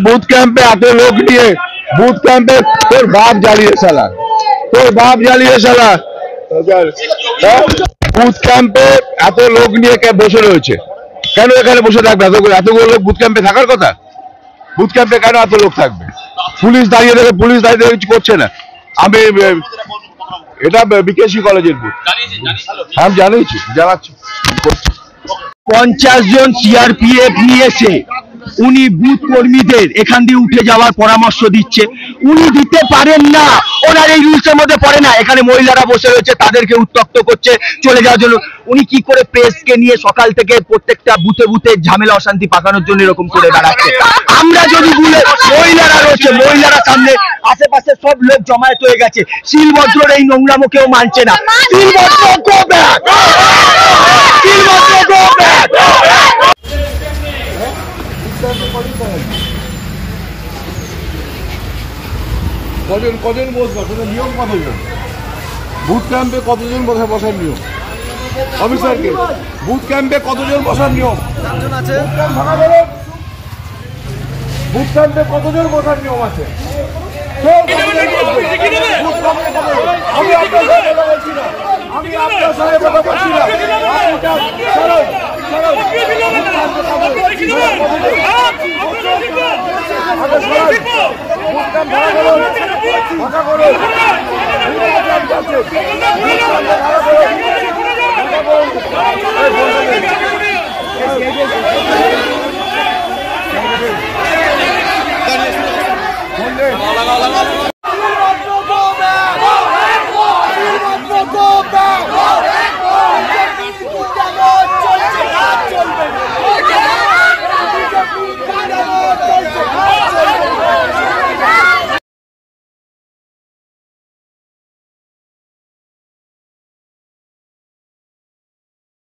Booth ক্যাম্পে এত লোক নিয়ে বুথ ক্যাম্পে তোর বাপ জ্বালিয়ে শালা, তোর বাপ জ্বালিয়ে শালা। বুথ ক্যাম্পে এত লোক নিয়ে বসে রয়েছে, কেন এখানে বসে থাকবে? এতগুলো লোক বুথ ক্যাম্পে থাকার কথা? বুথ ক্যাম্পে কেন এত লোক থাকবে? পুলিশ দাঁড়িয়ে দেখে, পুলিশ দাঁড়িয়ে দেখে কিছু করছে না। আমি এটা বিকেসি কলেজের বুথ, আমি জানিয়েছি, জানাচ্ছি। 50 জন সিআরপিএফ নিয়েছে, উনি বুথ কর্মীদের এখান দিয়ে উঠে যাওয়ার পরামর্শ দিচ্ছে, উনি দিতে পারেন না, ওনার এই রুলসের মধ্যে পড়ে না। এখানে মহিলারা বসে রয়েছে, তাদেরকে উত্তক্ত করছে চলে যাওয়ার জন্য। উনি কি করে প্রেসকে নিয়ে সকাল থেকে প্রত্যেকটা বুথে বুথে ঝামেলা অশান্তি পাকানোর জন্য এরকম করে দাঁড়াচ্ছে? আমরা যদি বলে মহিলারা রয়েছে, মহিলারা সামনে, আশেপাশে সব লোক জমায়েত হয়ে গেছে, শিলভদ্রর এই নোংরামো কেউ মানছে না। Shilbhadra go back, Shilbhadra go back. কজন বসবে? নিয়ম কতজন? বুথ ক্যাম্পে কতজন বসার নিয়ম? অফিসারকে বুথ ক্যাম্পে কতজন বসার নিয়ম? বুথ ক্যাম্পে কতজন বসার নিয়ম আছে? আমি আপনার সাথে কথা বলছি না, আপনি